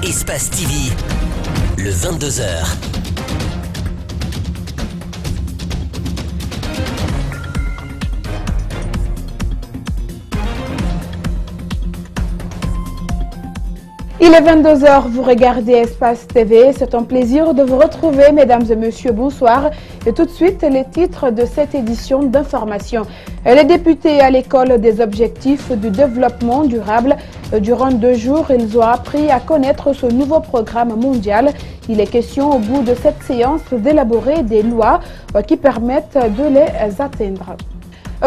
Espace TV, le 22h. Il est 22h, vous regardez Espace TV. C'est un plaisir de vous retrouver, mesdames et messieurs, bonsoir. Et tout de suite, les titres de cette édition d'information. Les députés à l'école des objectifs du développement durable. Durant 2 jours, ils ont appris à connaître ce nouveau programme mondial. Il est question au bout de cette séance d'élaborer des lois qui permettent de les atteindre.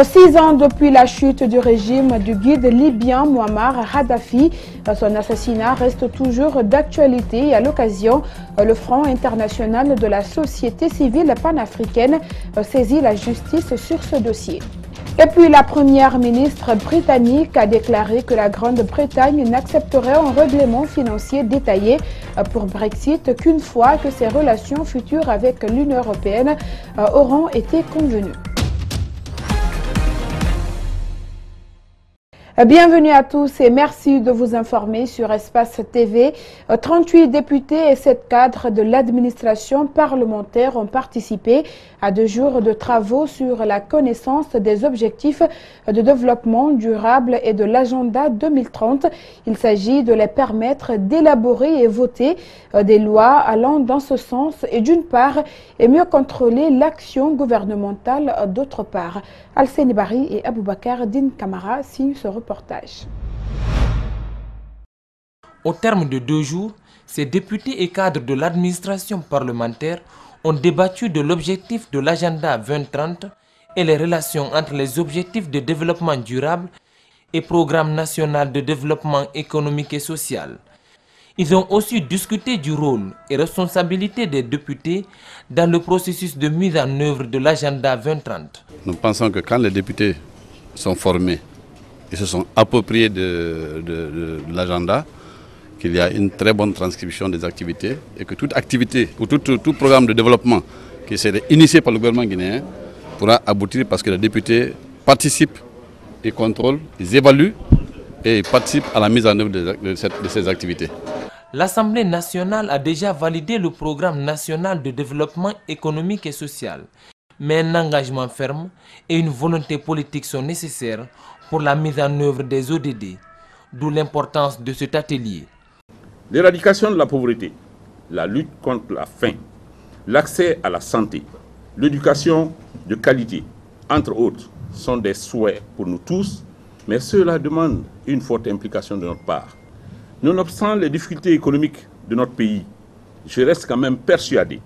6 ans depuis la chute du régime du guide libyen Muammar Kadhafi, son assassinat reste toujours d'actualité et à l'occasion, le Front international de la société civile panafricaine saisit la justice sur ce dossier. Et puis la première ministre britannique a déclaré que la Grande-Bretagne n'accepterait un règlement financier détaillé pour Brexit qu'une fois que ses relations futures avec l'Union européenne auront été convenues. Bienvenue à tous et merci de vous informer sur Espace TV. 38 députés et 7 cadres de l'administration parlementaire ont participé à 2 jours de travaux sur la connaissance des objectifs de développement durable et de l'agenda 2030. Il s'agit de les permettre d'élaborer et voter des lois allant dans ce sens et d'une part et mieux contrôler l'action gouvernementale d'autre part. Alseni Bari et Aboubakar Din Kamara signent ce reportage. Au terme de 2 jours, ces députés et cadres de l'administration parlementaire ont débattu de l'objectif de l'agenda 2030 et les relations entre les objectifs de développement durable et programme national de développement économique et social. Ils ont aussi discuté du rôle et responsabilité des députés dans le processus de mise en œuvre de l'agenda 2030. Nous pensons que quand les députés sont formés et se sont appropriés de l'agenda, qu'il y a une très bonne transcription des activités et que toute activité ou tout programme de développement qui serait initié par le gouvernement guinéen pourra aboutir parce que les députés participent, ils contrôlent, ils évaluent et ils participent à la mise en œuvre de ces activités. L'Assemblée nationale a déjà validé le programme national de développement économique et social. Mais un engagement ferme et une volonté politique sont nécessaires pour la mise en œuvre des ODD, d'où l'importance de cet atelier. L'éradication de la pauvreté, la lutte contre la faim, l'accès à la santé, l'éducation de qualité, entre autres, sont des souhaits pour nous tous, mais cela demande une forte implication de notre part. Nonobstant les difficultés économiques de notre pays, je reste quand même persuadé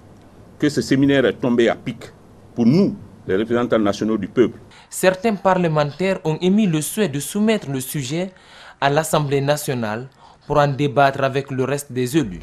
que ce séminaire est tombé à pic pour nous, les représentants nationaux du peuple. Certains parlementaires ont émis le souhait de soumettre le sujet à l'Assemblée nationale pour en débattre avec le reste des élus.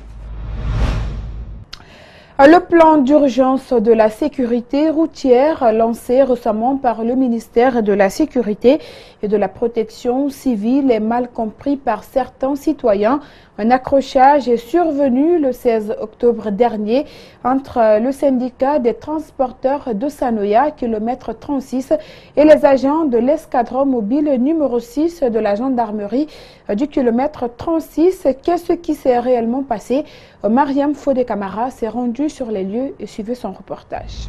Le plan d'urgence de la sécurité routière lancé récemment par le ministère de la Sécurité et de la Protection civile est mal compris par certains citoyens. Un accrochage est survenu le 16 octobre dernier entre le syndicat des transporteurs de Sanoya, kilomètre 36, et les agents de l'escadron mobile numéro 6 de la gendarmerie du kilomètre 36. Qu'est-ce qui s'est réellement passé? Mariam Fodé Camara s'est rendue sur les lieux et suivait son reportage.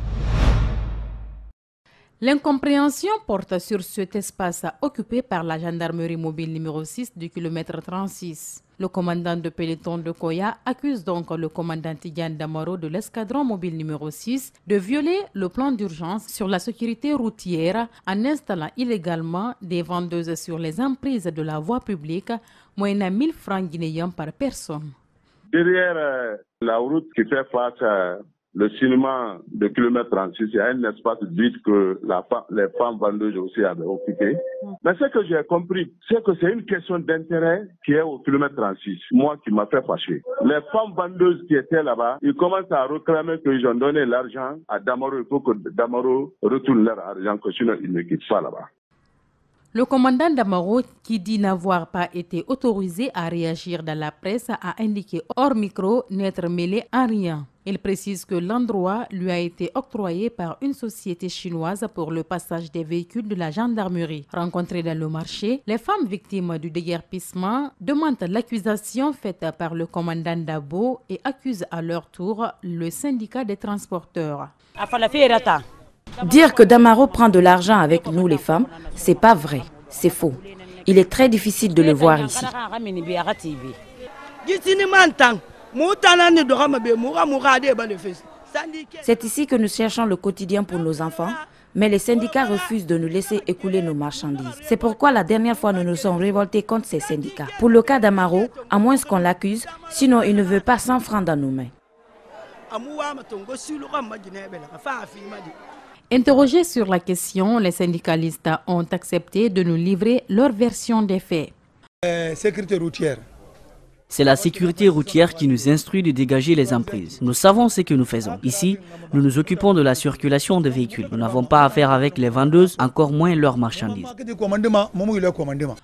L'incompréhension porte sur cet espace occupé par la gendarmerie mobile numéro 6 du kilomètre 36. Le commandant de peloton de Koya accuse donc le commandant Tidiane Damaro de l'escadron mobile numéro 6 de violer le plan d'urgence sur la sécurité routière en installant illégalement des vendeuses sur les emprises de la voie publique, moyennant 1000 francs guinéens par personne. Derrière la route qui fait face à le cinéma de kilomètre 36, il y a un espace vide que les femmes vendeuses aussi avaient occupé. Mais ce que j'ai compris, c'est que c'est une question d'intérêt qui est au kilomètre 36. Moi qui m'a fait fâcher. Les femmes vendeuses qui étaient là-bas, ils commencent à réclamer qu'ils ont donné l'argent à Damaro. Il faut que Damaro retourne leur argent, que sinon ils ne quittent pas là-bas. Le commandant Damaro, qui dit n'avoir pas été autorisé à réagir dans la presse, a indiqué hors micro n'être mêlé à rien. Il précise que l'endroit lui a été octroyé par une société chinoise pour le passage des véhicules de la gendarmerie. Rencontrées dans le marché, les femmes victimes du déguerpissement demandent l'accusation faite par le commandant Dabo et accusent à leur tour le syndicat des transporteurs. Dire que Damaro prend de l'argent avec nous les femmes, c'est pas vrai, c'est faux. Il est très difficile de le voir ici. C'est ici que nous cherchons le quotidien pour nos enfants, mais les syndicats refusent de nous laisser écouler nos marchandises. C'est pourquoi la dernière fois nous nous sommes révoltés contre ces syndicats. Pour le cas d'Amaro, à moins qu'on l'accuse, sinon il ne veut pas 100 francs dans nos mains. Interrogés sur la question, les syndicalistes ont accepté de nous livrer leur version des faits. Sécurité routière. C'est la sécurité routière qui nous instruit de dégager les emprises. Nous savons ce que nous faisons. Ici, nous nous occupons de la circulation des véhicules. Nous n'avons pas affaire avec les vendeuses, encore moins leurs marchandises.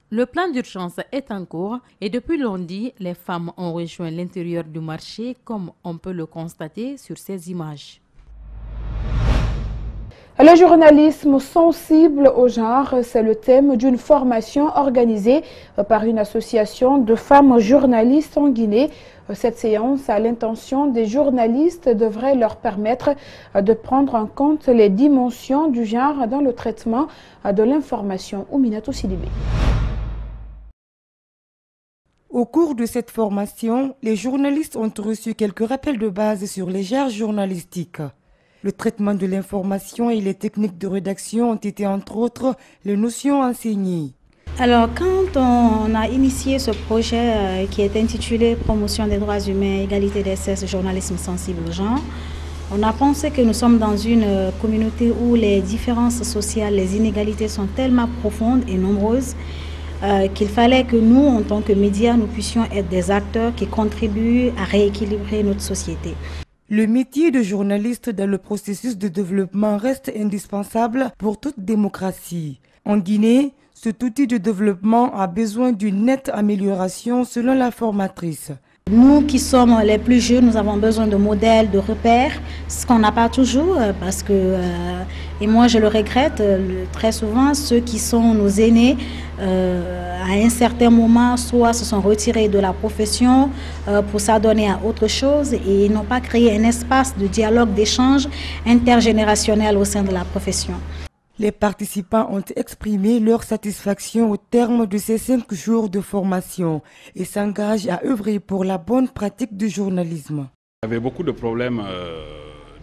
Le plan d'urgence est en cours et depuis lundi, les femmes ont rejoint l'intérieur du marché comme on peut le constater sur ces images. Le journalisme sensible au genre, c'est le thème d'une formation organisée par une association de femmes journalistes en Guinée. Cette séance, à l'intention des journalistes, devrait leur permettre de prendre en compte les dimensions du genre dans le traitement de l'information. Ouminatou Sidibé. Au cours de cette formation, les journalistes ont reçu quelques rappels de base sur les genres journalistiques. Le traitement de l'information et les techniques de rédaction ont été entre autres les notions enseignées. Alors quand on a initié ce projet qui est intitulé Promotion des droits humains, égalité des sexes, journalisme sensible au genre, on a pensé que nous sommes dans une communauté où les différences sociales, les inégalités sont tellement profondes et nombreuses qu'il fallait que nous, en tant que médias, nous puissions être des acteurs qui contribuent à rééquilibrer notre société. Le métier de journaliste dans le processus de développement reste indispensable pour toute démocratie. En Guinée, cet outil de développement a besoin d'une nette amélioration selon la formatrice. Nous qui sommes les plus jeunes, nous avons besoin de modèles, de repères, ce qu'on n'a pas toujours parce que, et moi je le regrette, très souvent ceux qui sont nos aînés à un certain moment soit se sont retirés de la profession pour s'adonner à autre chose et n'ont pas créé un espace de dialogue, d'échange intergénérationnel au sein de la profession. Les participants ont exprimé leur satisfaction au terme de ces 5 jours de formation et s'engagent à œuvrer pour la bonne pratique du journalisme. Il y avait beaucoup de problèmes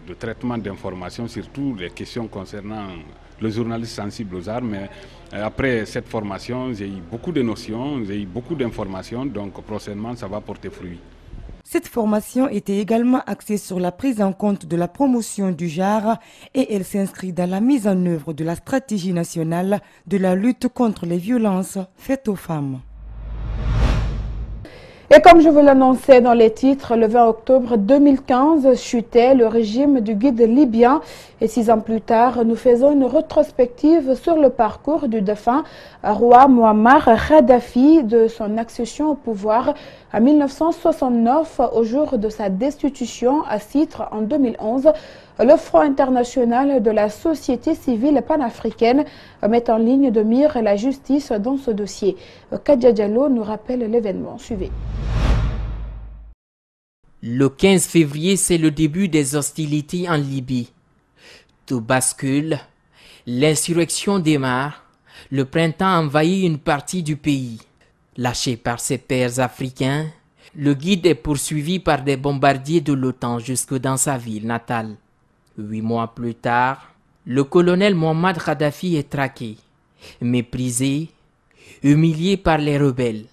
de traitement d'informations, surtout les questions concernant le journaliste sensible aux arts. Mais après cette formation, j'ai eu beaucoup de notions, j'ai eu beaucoup d'informations, donc prochainement ça va porter fruit. Cette formation était également axée sur la prise en compte de la promotion du genre et elle s'inscrit dans la mise en œuvre de la stratégie nationale de la lutte contre les violences faites aux femmes. Et comme je vous l'annonçais dans les titres, le 20 octobre 2015 chutait le régime du guide libyen. Et 6 ans plus tard, nous faisons une rétrospective sur le parcours du défunt roi Muammar Kadhafi de son accession au pouvoir en 1969 au jour de sa destitution à Citre en 2011. Le Front international de la société civile panafricaine met en ligne de mire la justice dans ce dossier. Kadia Diallo nous rappelle l'événement. Suivez. Le 15 février, c'est le début des hostilités en Libye. Tout bascule, l'insurrection démarre, le printemps envahit une partie du pays. Lâché par ses pairs africains, le guide est poursuivi par des bombardiers de l'OTAN jusque dans sa ville natale. 8 mois plus tard, le colonel Muammar Kadhafi est traqué, méprisé, humilié par les rebelles.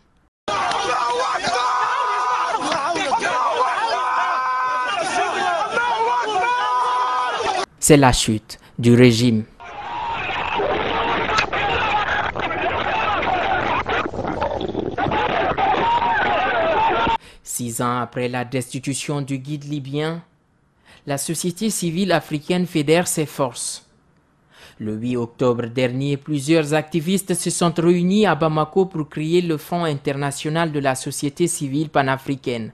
C'est la chute du régime. Six ans après la destitution du guide libyen, la société civile africaine fédère ses forces. Le 8 octobre dernier, plusieurs activistes se sont réunis à Bamako pour créer le Front international de la société civile panafricaine.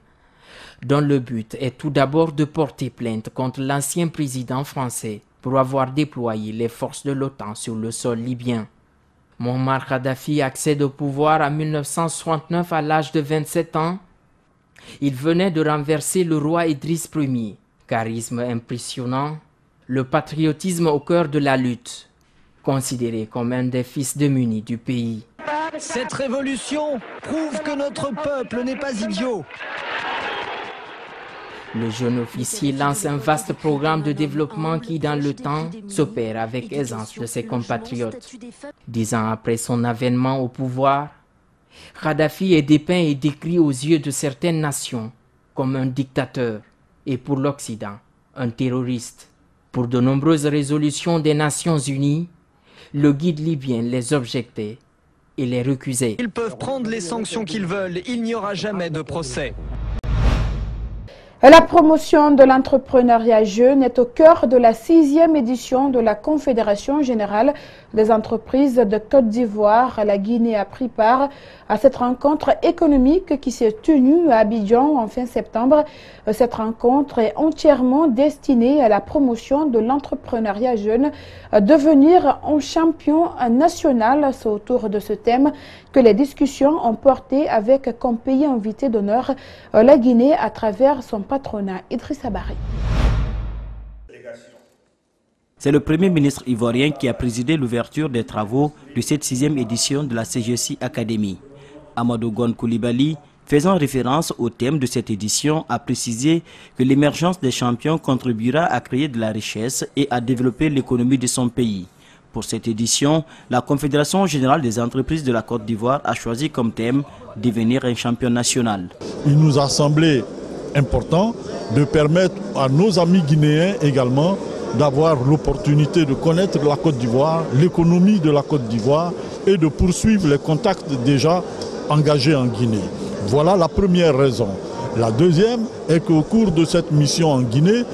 dont le but est tout d'abord de porter plainte contre l'ancien président français pour avoir déployé les forces de l'OTAN sur le sol libyen. Mouammar Kadhafi accède au pouvoir en 1969 à l'âge de 27 ans. Il venait de renverser le roi Idriss Ier. Charisme impressionnant, le patriotisme au cœur de la lutte, considéré comme un des fils démunis du pays. Cette révolution prouve que notre peuple n'est pas idiot. Le jeune officier lance un vaste programme de développement qui, dans le temps, s'opère avec aisance de ses compatriotes. 10 ans après son avènement au pouvoir, Kadhafi est dépeint et décrit aux yeux de certaines nations comme un dictateur et pour l'Occident, un terroriste. Pour de nombreuses résolutions des Nations Unies, le guide libyen les objectait et les recusait. Ils peuvent prendre les sanctions qu'ils veulent, il n'y aura jamais de procès. La promotion de l'entrepreneuriat jeune est au cœur de la 6e édition de la Confédération générale des entreprises de Côte d'Ivoire. La Guinée a pris part à cette rencontre économique qui s'est tenue à Abidjan en fin septembre. Cette rencontre est entièrement destinée à la promotion de l'entrepreneuriat jeune. Devenir un champion national, c'est autour de ce thème que les discussions ont porté avec comme pays invité d'honneur la Guinée à travers son patronat. Idrissa Barry. C'est le Premier ministre ivoirien qui a présidé l'ouverture des travaux de cette 6e édition de la CGC Academy. Amadou Gon Coulibaly, faisant référence au thème de cette édition, a précisé que l'émergence des champions contribuera à créer de la richesse et à développer l'économie de son pays. Pour cette édition, la Confédération générale des entreprises de la Côte d'Ivoire a choisi comme thème « Devenir un champion national ». Il nous a semblé important de permettre à nos amis guinéens également d'avoir l'opportunité de connaître la Côte d'Ivoire, l'économie de la Côte d'Ivoire et de poursuivre les contacts déjà engagés en Guinée. Voilà la première raison. La deuxième est qu'au cours de cette mission en Guinée,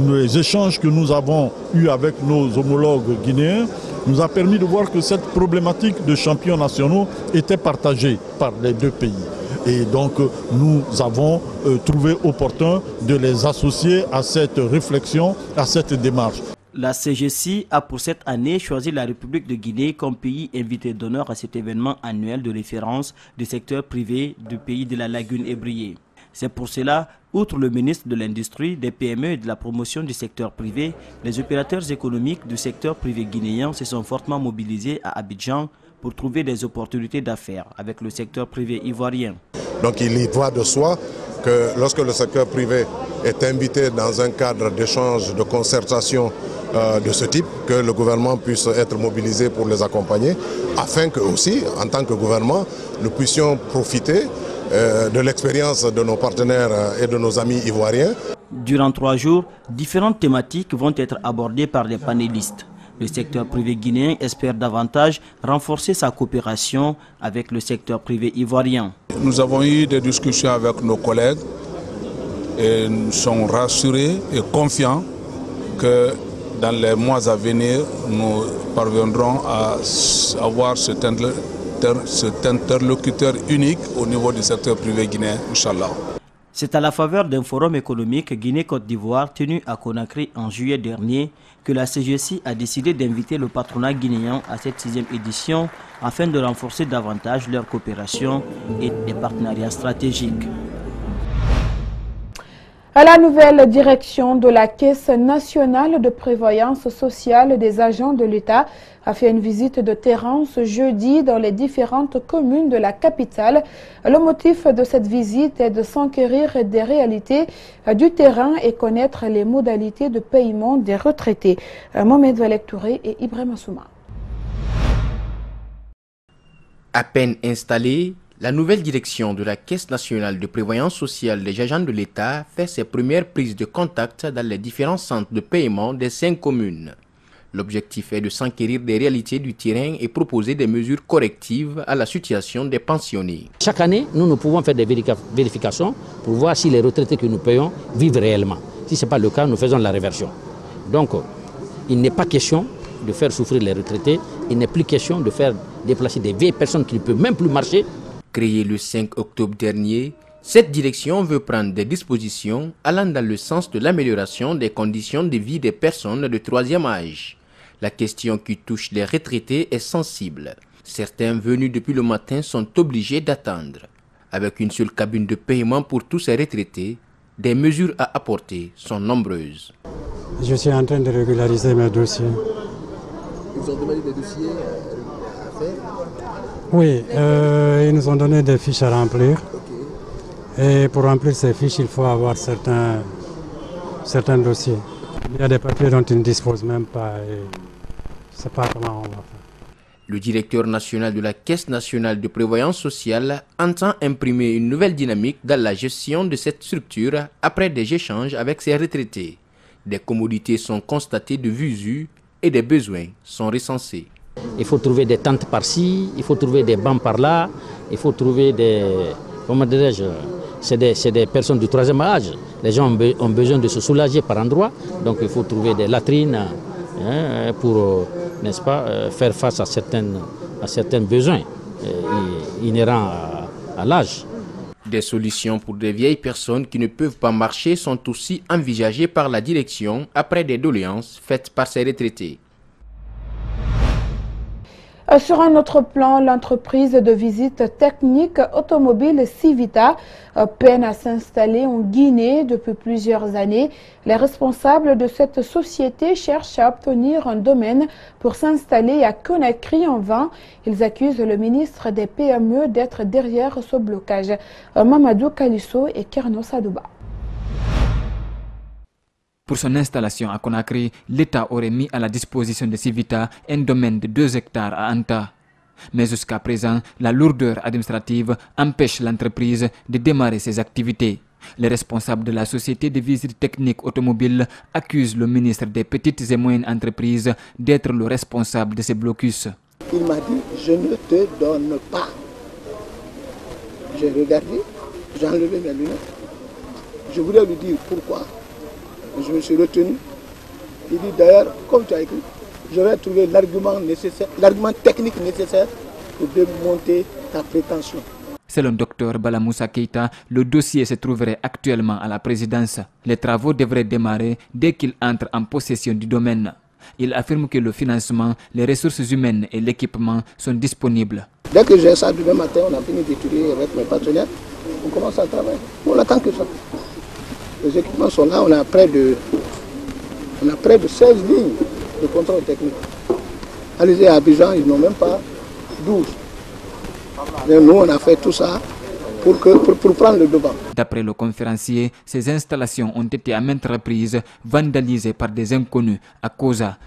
les échanges que nous avons eus avec nos homologues guinéens nous a permis de voir que cette problématique de champions nationaux était partagée par les deux pays. Et donc nous avons trouvé opportun de les associer à cette réflexion, à cette démarche. La CGC a pour cette année choisi la République de Guinée comme pays invité d'honneur à cet événement annuel de référence du secteur privé du pays de la Lagune ébriée. C'est pour cela, outre le ministre de l'Industrie, des PME et de la promotion du secteur privé, les opérateurs économiques du secteur privé guinéen se sont fortement mobilisés à Abidjan pour trouver des opportunités d'affaires avec le secteur privé ivoirien. Donc il y va de soi que lorsque le secteur privé est invité dans un cadre d'échange, de concertation de ce type, que le gouvernement puisse être mobilisé pour les accompagner, afin que aussi, en tant que gouvernement, nous puissions profiter de l'expérience de nos partenaires et de nos amis ivoiriens. Durant 3 jours, différentes thématiques vont être abordées par les panélistes. Le secteur privé guinéen espère davantage renforcer sa coopération avec le secteur privé ivoirien. Nous avons eu des discussions avec nos collègues et nous sommes rassurés et confiants que dans les mois à venir, nous parviendrons à avoir cet interlocuteur unique au niveau du secteur privé guinéen, Inch'Allah. C'est à la faveur d'un forum économique Guinée-Côte d'Ivoire tenu à Conakry en juillet dernier que la CGC a décidé d'inviter le patronat guinéen à cette 6e édition afin de renforcer davantage leur coopération et des partenariats stratégiques. À la nouvelle direction de la Caisse nationale de prévoyance sociale des agents de l'État a fait une visite de terrain ce jeudi dans les différentes communes de la capitale. Le motif de cette visite est de s'enquérir des réalités du terrain et connaître les modalités de paiement des retraités. Mohamed Valek Touré et Ibrahim Assouma. À peine installée, la nouvelle direction de la Caisse nationale de prévoyance sociale des agents de l'État fait ses premières prises de contact dans les différents centres de paiement des 5 communes. L'objectif est de s'enquérir des réalités du terrain et proposer des mesures correctives à la situation des pensionnés. Chaque année, nous pouvons faire des vérifications pour voir si les retraités que nous payons vivent réellement. Si ce n'est pas le cas, nous faisons la réversion. Donc, il n'est pas question de faire souffrir les retraités, il n'est plus question de faire déplacer des vieilles personnes qui ne peuvent même plus marcher. Créée le 5 octobre dernier, Cette direction veut prendre des dispositions allant dans le sens de l'amélioration des conditions de vie des personnes de troisième âge. La question qui touche les retraités est sensible. Certains venus depuis le matin sont obligés d'attendre. Avec une seule cabine de paiement pour tous ces retraités, des mesures à apporter sont nombreuses. Je suis en train de régulariser mes dossiers. Ils ont demandé des dossiers à faire? Oui, ils nous ont donné des fiches à remplir. Et pour remplir ces fiches, il faut avoir certains dossiers. Il y a des papiers dont ils ne disposent même pas et je ne sais pas comment on va faire. Le directeur national de la Caisse nationale de prévoyance sociale entend imprimer une nouvelle dynamique dans la gestion de cette structure après des échanges avec ses retraités. Des commodités sont constatées de visu et des besoins sont recensés. Il faut trouver des tentes par-ci, il faut trouver des bancs par-là, il faut trouver des... Comment dirais-je? C'est des personnes du troisième âge. Les gens ont besoin de se soulager par endroits. Donc il faut trouver des latrines pour, n'est-ce pas, faire face à certains besoins inhérents à l'âge. Des solutions pour des vieilles personnes qui ne peuvent pas marcher sont aussi envisagées par la direction après des doléances faites par ces retraités. Sur un autre plan, l'entreprise de visite technique automobile Civita peine à s'installer en Guinée depuis plusieurs années. Les responsables de cette société cherchent à obtenir un domaine pour s'installer à Conakry en vain. Ils accusent le ministre des PME d'être derrière ce blocage. Mamadou Kalisso et Kerno Sadouba. Pour son installation à Conakry, l'État aurait mis à la disposition de Civita un domaine de 2 hectares à Anta. Mais jusqu'à présent, la lourdeur administrative empêche l'entreprise de démarrer ses activités. Les responsables de la société de visite technique automobile accusent le ministre des petites et moyennes entreprises d'être le responsable de ces blocus. Il m'a dit, je ne te donne pas. J'ai regardé, j'ai enlevé mes lunettes. Je voulais lui dire pourquoi. Je me suis retenu. Il dit d'ailleurs, comme tu as écrit, je vais trouver l'argument nécessaire, l'argument technique nécessaire pour démonter ta prétention. Selon Dr Balamoussa Keita, le dossier se trouverait actuellement à la présidence. Les travaux devraient démarrer dès qu'il entre en possession du domaine. Il affirme que le financement, les ressources humaines et l'équipement sont disponibles. Dès que j'ai ça demain matin, on a fini d'étudier avec mes partenaires, on commence à travailler. On attend que ça. Les équipements sont là, on a près de 16 lignes de contrôle technique. Allez-y à Abidjan, ils n'ont même pas 12. Mais nous, on a fait tout ça pour prendre le devant. D'après le conférencier, ces installations ont été à maintes reprises vandalisées par des inconnus à Koza.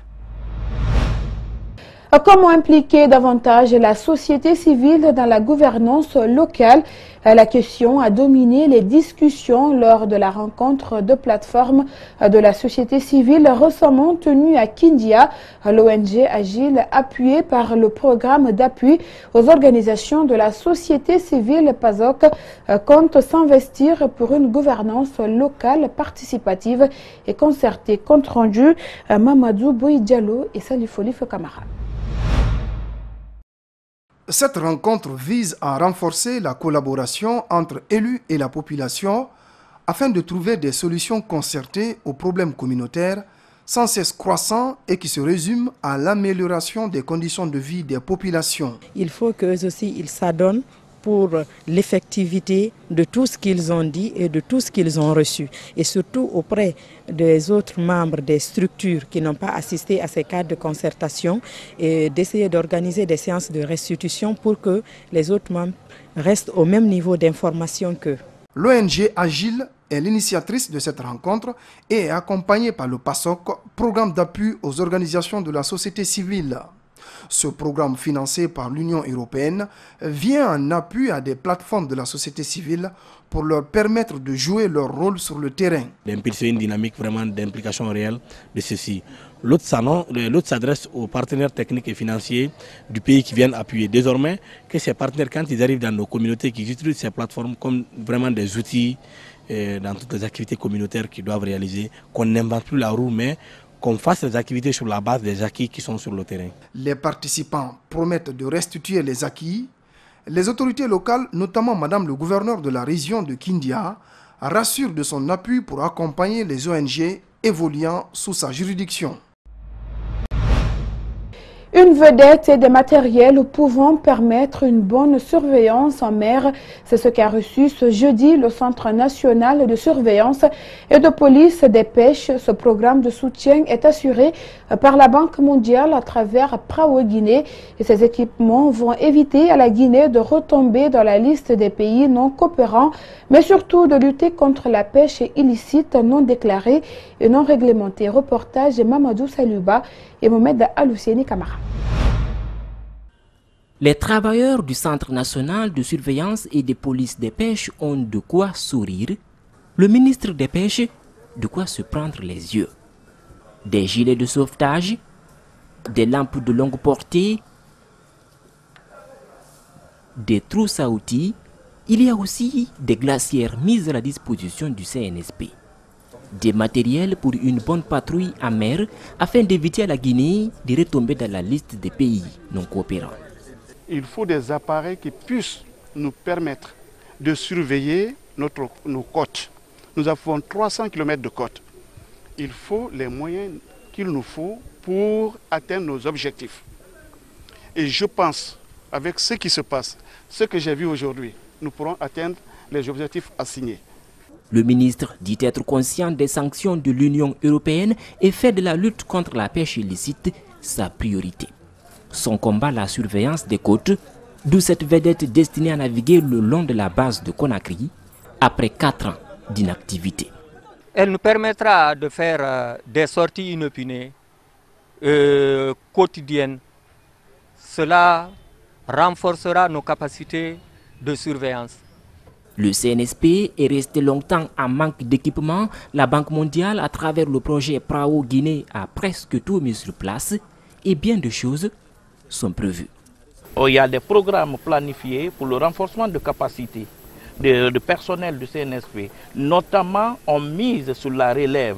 Comment impliquer davantage la société civile dans la gouvernance locale? La question a dominé les discussions lors de la rencontre de plateforme de la société civile récemment tenue à Kindia. L'ONG Agile, appuyée par le programme d'appui aux organisations de la société civile PASOK, compte s'investir pour une gouvernance locale participative et concertée. Compte rendu Mamadou Boïdialo et Salifoli Kamara. Cette rencontre vise à renforcer la collaboration entre élus et la population afin de trouver des solutions concertées aux problèmes communautaires sans cesse croissants et qui se résument à l'amélioration des conditions de vie des populations. Il faut qu'eux aussi ils s'adonnent pour l'effectivité de tout ce qu'ils ont dit et de tout ce qu'ils ont reçu. Et surtout auprès des autres membres des structures qui n'ont pas assisté à ces cadres de concertation et d'essayer d'organiser des séances de restitution pour que les autres membres restent au même niveau d'information qu'eux. L'ONG Agile est l'initiatrice de cette rencontre et est accompagnée par le PASOK, programme d'appui aux organisations de la société civile. Ce programme financé par l'Union européenne vient en appui à des plateformes de la société civile pour leur permettre de jouer leur rôle sur le terrain. D'impulser une dynamique vraiment d'implication réelle de ceci. L'autre s'adresse aux partenaires techniques et financiers du pays qui viennent appuyer. Désormais, que ces partenaires, quand ils arrivent dans nos communautés, qui utilisent ces plateformes comme vraiment des outils dans toutes les activités communautaires qu'ils doivent réaliser, qu'on n'invente plus la roue, mais qu'on fasse les activités sur la base des acquis qui sont sur le terrain. Les participants promettent de restituer les acquis, Les autorités locales, notamment Madame le gouverneur de la région de Kindia, rassurent de son appui pour accompagner les ONG évoluant sous sa juridiction. Une vedette et des matériels pouvant permettre une bonne surveillance en mer, c'est ce qu'a reçu ce jeudi le Centre national de surveillance et de police des pêches. Ce programme de soutien est assuré par la Banque mondiale à travers PRAO Guinée et ces équipements vont éviter à la Guinée de retomber dans la liste des pays non coopérants, mais surtout de lutter contre la pêche illicite non déclarée et non réglementée. Reportage Mamadou Saluba et Mohamed Aloussieni Kamara. Les travailleurs du Centre national de surveillance et de police des pêches ont de quoi sourire. Le ministre des Pêches, de quoi se prendre les yeux. Des gilets de sauvetage, des lampes de longue portée, des trousses à outils. Il y a aussi des glacières mises à la disposition du CNSP. Des matériels pour une bonne patrouille en mer afin d'éviter à la Guinée de retomber dans la liste des pays non coopérants. Il faut des appareils qui puissent nous permettre de surveiller nos côtes. Nous avons 300 km de côtes. Il faut les moyens qu'il nous faut pour atteindre nos objectifs. Et je pense, avec ce qui se passe, ce que j'ai vu aujourd'hui, nous pourrons atteindre les objectifs assignés. Le ministre dit être conscient des sanctions de l'Union européenne et fait de la lutte contre la pêche illicite sa priorité. Son combat, la surveillance des côtes, d'où cette vedette destinée à naviguer le long de la base de Conakry après 4 ans d'inactivité. Elle nous permettra de faire des sorties inopinées quotidiennes. Cela renforcera nos capacités de surveillance. Le CNSP est resté longtemps en manque d'équipement. La Banque mondiale, à travers le projet PRAO Guinée, a presque tout mis sur place et bien de choses sont prévues. Il y a des programmes planifiés pour le renforcement de capacités de personnel du CNSP. Notamment, on mise sur la relève.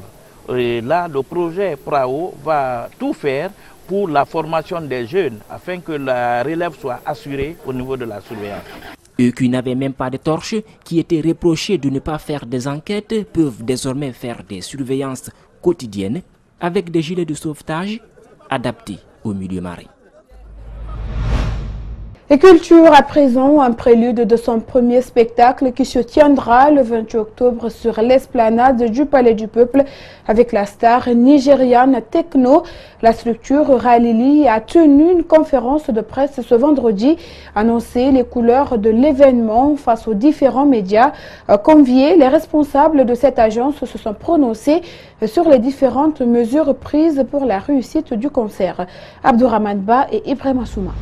Et là, le projet PRAO va tout faire pour la formation des jeunes afin que la relève soit assurée au niveau de la surveillance. Eux qui n'avaient même pas de torches, qui étaient reprochés de ne pas faire des enquêtes, peuvent désormais faire des surveillances quotidiennes avec des gilets de sauvetage adaptés au milieu marin. Et culture à présent, un prélude de son premier spectacle qui se tiendra le 28 octobre sur l'esplanade du Palais du Peuple avec la star nigériane Tekno. La structure Ralili a tenu une conférence de presse ce vendredi, annoncé les couleurs de l'événement face aux différents médias. Conviés, les responsables de cette agence se sont prononcés sur les différentes mesures prises pour la réussite du concert. Abdourahmane Ba et Ibrahim Assouma.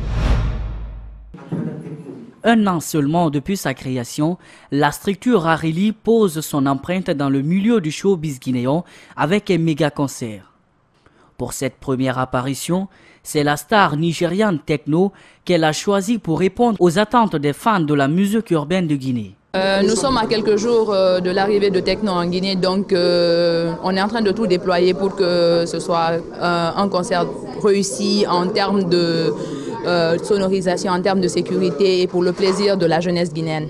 Un an seulement depuis sa création, la structure Rarili pose son empreinte dans le milieu du showbiz guinéen avec un méga concert. Pour cette première apparition, c'est la star nigériane Tekno qu'elle a choisie pour répondre aux attentes des fans de la musique urbaine de Guinée. Nous sommes à quelques jours de l'arrivée de Tekno en Guinée, donc on est en train de tout déployer pour que ce soit un concert réussi en termes de sonorisation, en termes de sécurité et pour le plaisir de la jeunesse guinéenne.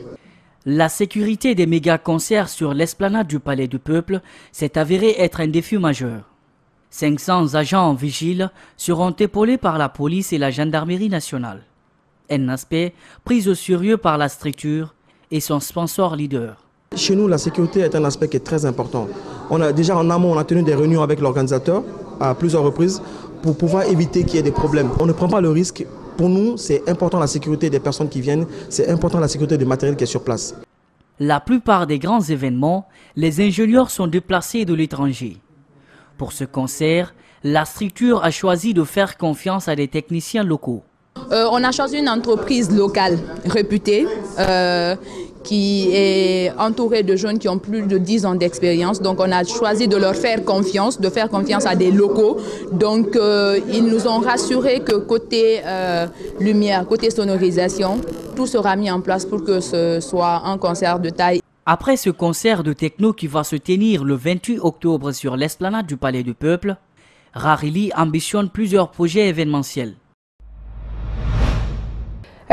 La sécurité des méga-concerts sur l'esplanade du Palais du Peuple s'est avérée être un défi majeur. 500 agents vigiles seront épaulés par la police et la gendarmerie nationale. Un aspect pris au sérieux par la structure et son sponsor leader. Chez nous, la sécurité est un aspect qui est très important. Déjà en amont, on a tenu des réunions avec l'organisateur à plusieurs reprises pour pouvoir éviter qu'il y ait des problèmes. On ne prend pas le risque. Pour nous, c'est important la sécurité des personnes qui viennent, c'est important la sécurité du matériel qui est sur place. La plupart des grands événements, les ingénieurs sont déplacés de l'étranger. Pour ce concert, la structure a choisi de faire confiance à des techniciens locaux. On a choisi une entreprise locale réputée qui est entourée de jeunes qui ont plus de 10 ans d'expérience. Donc on a choisi de leur faire confiance, de faire confiance à des locaux. Donc ils nous ont rassuré que côté lumière, côté sonorisation, tout sera mis en place pour que ce soit un concert de taille. Après ce concert de techno qui va se tenir le 28 octobre sur l'esplanade du Palais du Peuple, Rarili ambitionne plusieurs projets événementiels.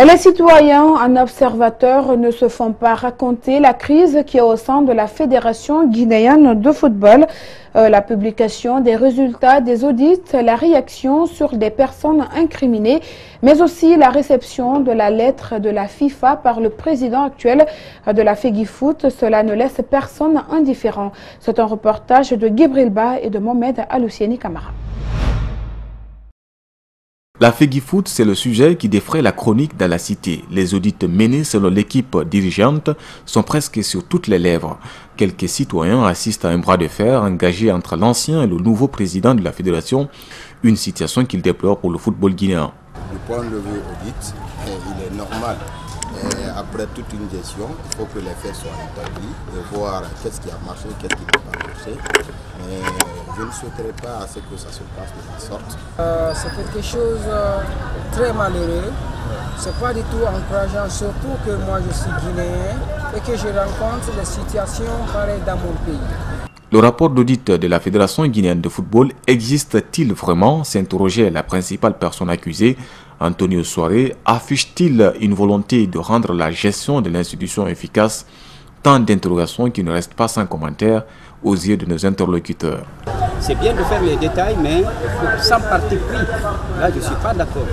Les citoyens en observateur ne se font pas raconter la crise qui est au sein de la Fédération guinéenne de football. La publication des résultats des audits, la réaction sur des personnes incriminées, mais aussi la réception de la lettre de la FIFA par le président actuel de la FEGIFOOT, cela ne laisse personne indifférent. C'est un reportage de Gibril Ba et de Mohamed Aloussieni Kamara. La FEGIFOOT, c'est le sujet qui défraie la chronique dans la cité. Les audits menés selon l'équipe dirigeante sont presque sur toutes les lèvres. Quelques citoyens assistent à un bras de fer engagé entre l'ancien et le nouveau président de la fédération, une situation qu'il déplore pour le football guinéen. Du point de vue audit, il est normal. Après toute une gestion, il faut que les faits soient établis et voir qu'est-ce qui a marché, qu'est-ce qui n'a pas marché. Mais je ne souhaiterais pas à ce que ça se passe de la sorte. C'est quelque chose de très malheureux. C'est pas du tout encourageant, surtout que moi je suis guinéen et que je rencontre des situations pareilles dans mon pays. Le rapport d'audit de la Fédération guinéenne de football existe-t-il vraiment? S'interrogeait la principale personne accusée. Antonio Soare affiche-t-il une volonté de rendre la gestion de l'institution efficace? Tant d'interrogations qui ne restent pas sans commentaire aux yeux de nos interlocuteurs. C'est bien de faire les détails, mais sans parti pris. Là, je ne suis pas d'accord.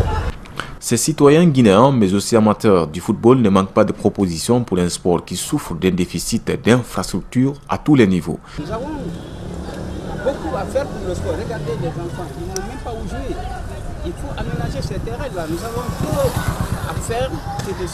Ces citoyens guinéens, mais aussi amateurs du football, ne manquent pas de propositions pour un sport qui souffre d'un déficit d'infrastructures à tous les niveaux. Nous avons beaucoup à faire pour le sport. Regardez les enfants, ils n'ont même pas où jouer. Il faut aménager ces terrains-là. Nous avons trop à faire que de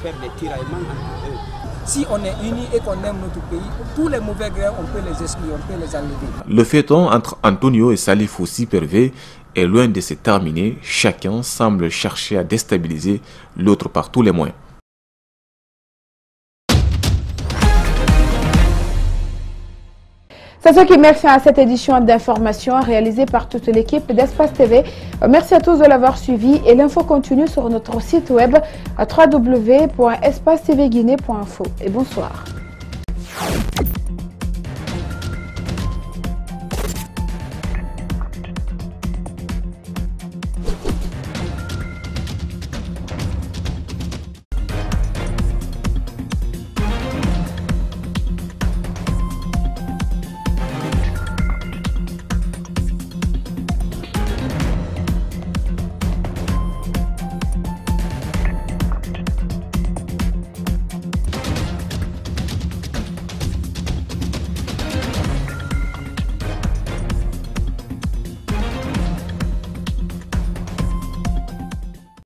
faire des tiraillements entre eux. Si on est unis et qu'on aime notre pays, tous les mauvais grains, on peut les exclure, on peut les enlever. Le feuilleton entre Antonio et Salifou Sipervé est loin de se terminer. Chacun semble chercher à déstabiliser l'autre par tous les moyens. C'est ce qui met fin à cette édition d'information réalisée par toute l'équipe d'Espace TV. Merci à tous de l'avoir suivi et l'info continue sur notre site web à www.espacetvguinée.info. Et bonsoir.